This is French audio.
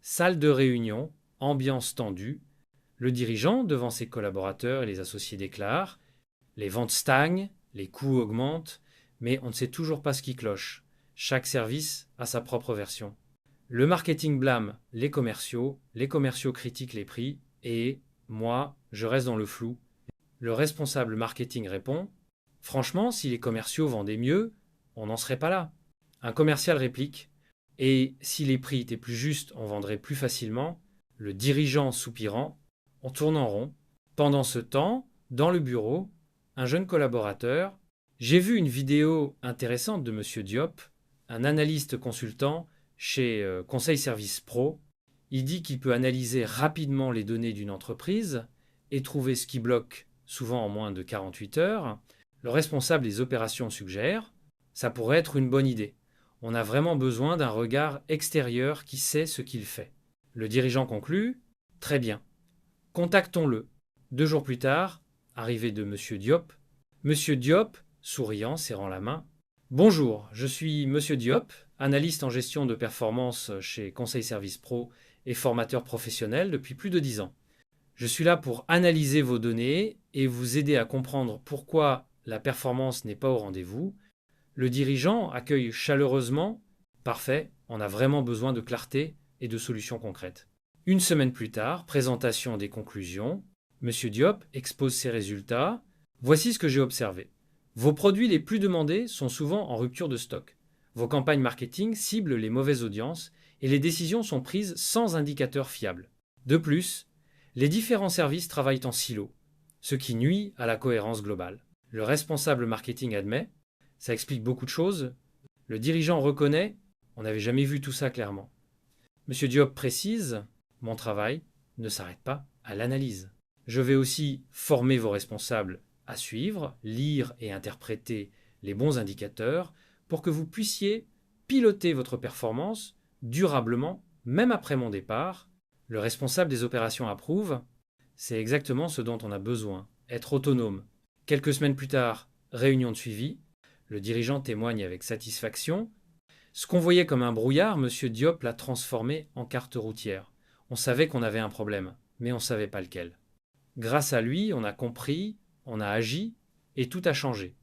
Salle de réunion, ambiance tendue. Le dirigeant, devant ses collaborateurs et les associés, déclare: les ventes stagnent, les coûts augmentent, mais on ne sait toujours pas ce qui cloche. Chaque service a sa propre version. Le marketing blâme les commerciaux critiquent les prix, et moi, je reste dans le flou. Le responsable marketing répond: franchement, si les commerciaux vendaient mieux, on n'en serait pas là. Un commercial réplique: et si les prix étaient plus justes, on vendrait plus facilement. Le dirigeant soupirant: on tourne en rond. Pendant ce temps, dans le bureau, un jeune collaborateur: j'ai vu une vidéo intéressante de Monsieur Diop, un analyste consultant chez Conseil Service Pro. Il dit qu'il peut analyser rapidement les données d'une entreprise et trouver ce qui bloque, souvent en moins de 48 heures. Le responsable des opérations suggère: ça pourrait être une bonne idée. On a vraiment besoin d'un regard extérieur qui sait ce qu'il fait. Le dirigeant conclut: très bien, contactons-le. 2 jours plus tard, arrivée de Monsieur Diop. Monsieur Diop, souriant, serrant la main: bonjour, je suis Monsieur Diop, analyste en gestion de performance chez Conseil Service Pro et formateur professionnel depuis plus de 10 ans. Je suis là pour analyser vos données et vous aider à comprendre pourquoi la performance n'est pas au rendez-vous. Le dirigeant accueille chaleureusement: parfait, on a vraiment besoin de clarté et de solutions concrètes. 1 semaine plus tard, présentation des conclusions. Monsieur Diop expose ses résultats. Voici ce que j'ai observé. Vos produits les plus demandés sont souvent en rupture de stock. Vos campagnes marketing ciblent les mauvaises audiences et les décisions sont prises sans indicateurs fiables. De plus, les différents services travaillent en silo, ce qui nuit à la cohérence globale. Le responsable marketing admet: ça explique beaucoup de choses. Le dirigeant reconnaît: on n'avait jamais vu tout ça clairement. Monsieur Diop précise: mon travail ne s'arrête pas à l'analyse. Je vais aussi former vos responsables à suivre, lire et interpréter les bons indicateurs pour que vous puissiez piloter votre performance durablement, même après mon départ. Le responsable des opérations approuve: c'est exactement ce dont on a besoin, être autonome. Quelques semaines plus tard, réunion de suivi. Le dirigeant témoigne avec satisfaction: ce qu'on voyait comme un brouillard, Monsieur Diop l'a transformé en carte routière. On savait qu'on avait un problème, mais on ne savait pas lequel. Grâce à lui, on a compris, on a agi, et tout a changé.